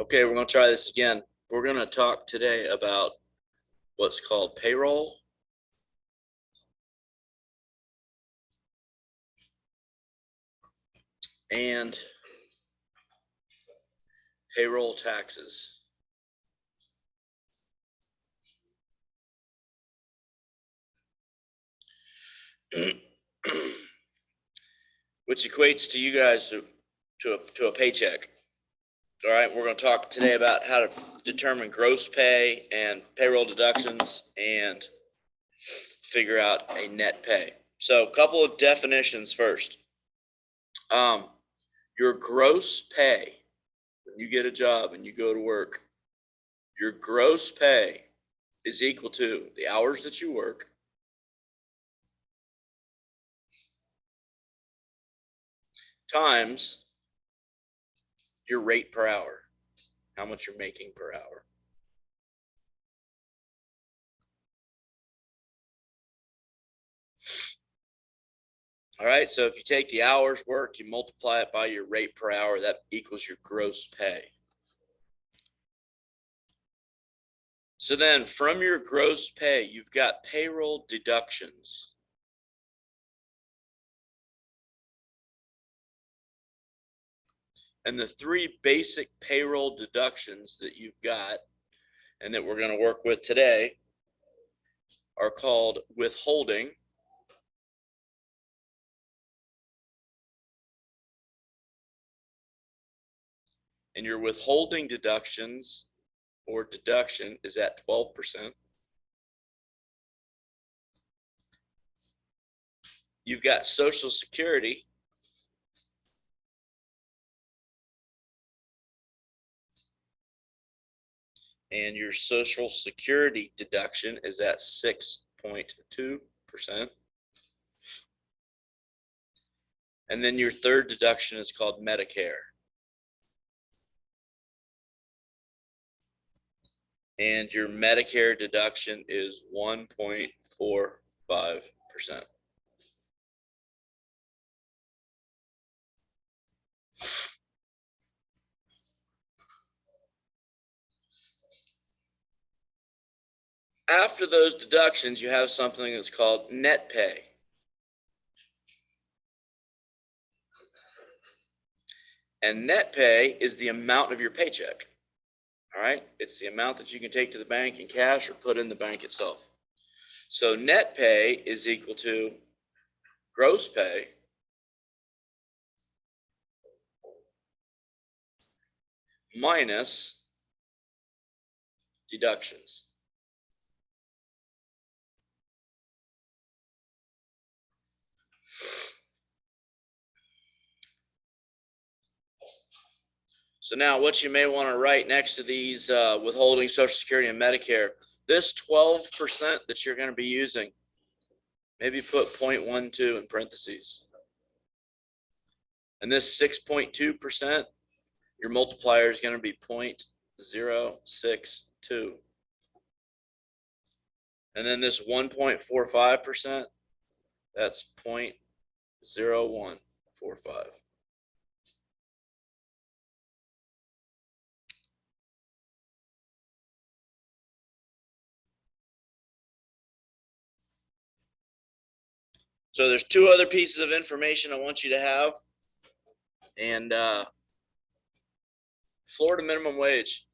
Okay, we're going to try this again. We're going to talk today about what's called payroll and payroll taxes. Which equates to you guys to a paycheck. All right, we're going to talk today about how to determine gross pay and payroll deductions and figure out a net pay. So a couple of definitions first. Your gross pay, when you get a job and you go to work, your gross pay is equal to the hours that you work times your rate per hour, how much you're making per hour. All right, so if you take the hours worked, you multiply it by your rate per hour, that equals your gross pay. So then from your gross pay, you've got payroll deductions. And the three basic payroll deductions that you've got and that we're going to work with today are called withholding, and your withholding deductions or deduction is at 12%. You've got Social Security, and your Social Security deduction is at 6.2%. And then your third deduction is called Medicare. And your Medicare deduction is 1.45%. After those deductions, you have something that's called net pay. And net pay is the amount of your paycheck. All right, it's the amount that you can take to the bank in cash or put in the bank itself. So net pay is equal to gross pay minus deductions. So now what you may want to write next to these withholding, Social Security, and Medicare, this 12% that you're going to be using, maybe put 0.12 in parentheses. And this 6.2%, your multiplier is going to be 0.062. And then this 1.45%, that's 0.0145. So there's two other pieces of information I want you to have. And Florida minimum wage.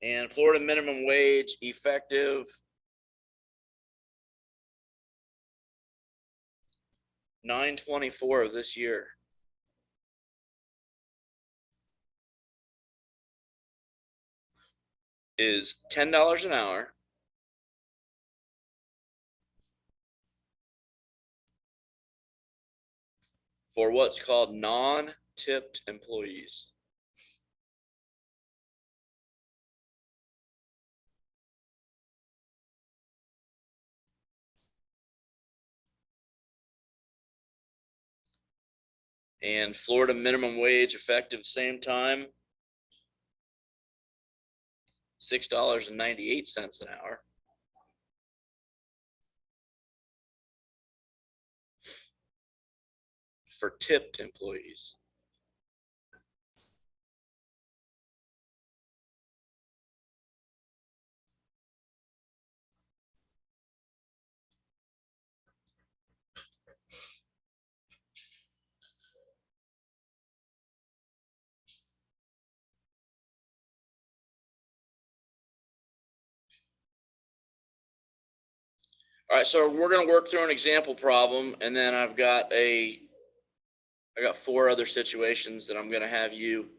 And Florida minimum wage effective $9/24 of this year is $10 an hour for what's called non-tipped employees. And Florida minimum wage effective same time, $6.98 an hour. for tipped employees. All right, so we're going to work through an example problem, and then I got 4 other situations that I'm going to have you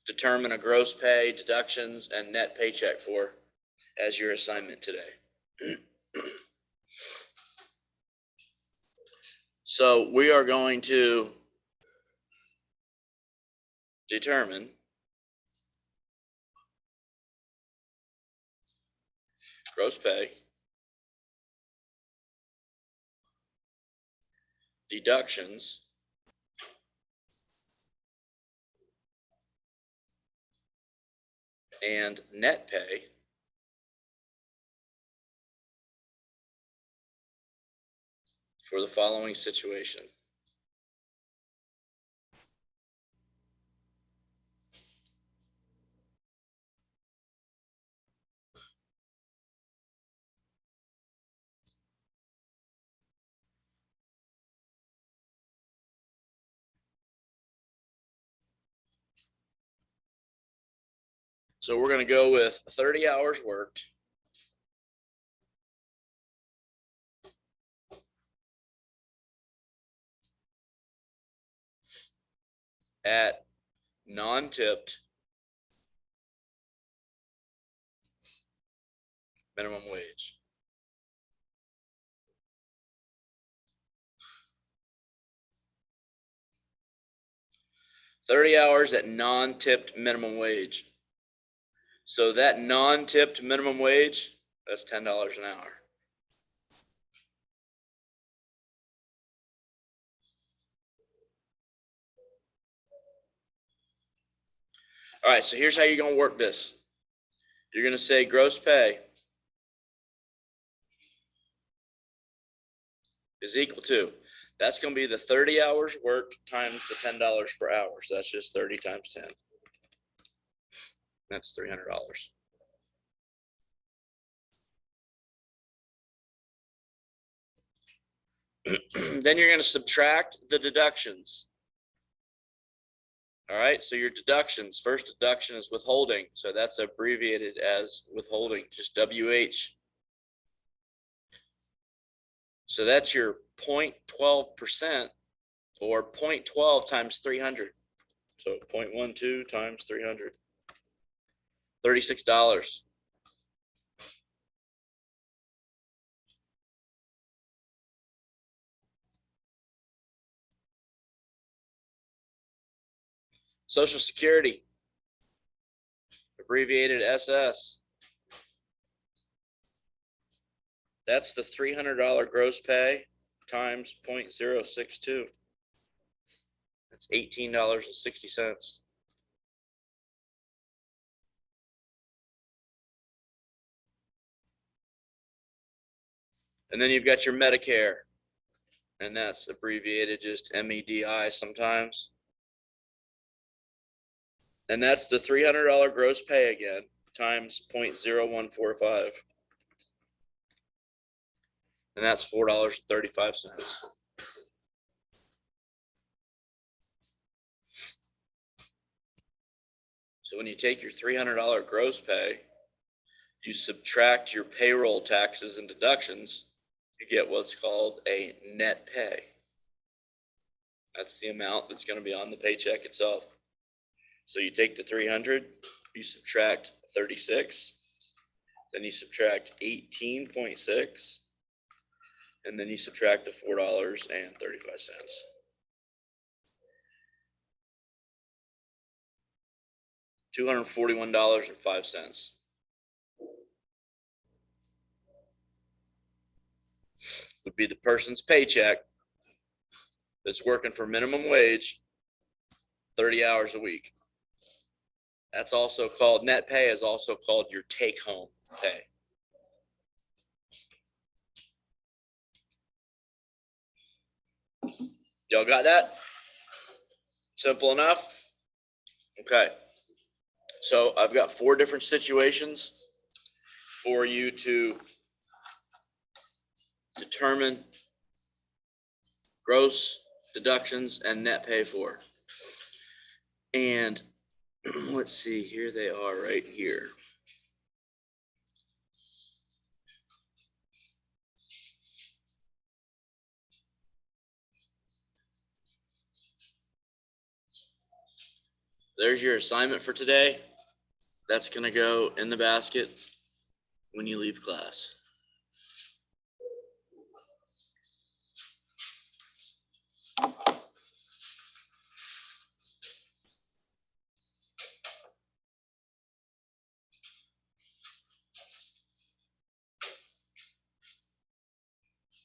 determine a gross pay, deductions, and net paycheck for as your assignment today. So we are going to determine gross pay, deductions, and net pay for the following situation. So we're going to go with 30 hours worked at non-tipped minimum wage. $30 hours at non-tipped minimum wage. So that non-tipped minimum wage, that's $10 an hour. All right, so here's how you're going to work this. You're going to say gross pay is equal to, that's going to be the 30 hours worked times the $10 per hour. So that's just 30 times 10. That's $300. Then you're going to subtract the deductions. All right, so your deductions, first deduction is withholding. So that's abbreviated as withholding, just WH. So that's your 0.12% or 0.12 times 300. So 0.12 times 300, $36. Social Security, abbreviated SS. That's the $300 gross pay times 0.062. That's $18.60. And then you've got your Medicare, and that's abbreviated just MEDI sometimes. And that's the $300 gross pay again times 0.0145. And that's $4.35. So when you take your $300 gross pay, you subtract your payroll taxes and deductions, you get what's called a net pay. That's the amount that's going to be on the paycheck itself. So you take the 300, you subtract 36, then you subtract 18.6, and then you subtract the $4.35. $241.05 would be the person's paycheck that's working for minimum wage 30 hours a week. That's also called, net pay is also called your take home pay. Y'all got that? Simple enough? Okay. So I've got 4 different situations for you to determine gross, deductions, and net pay for. And let's see, here they are right here. There's your assignment for today. That's going to go in the basket when you leave class.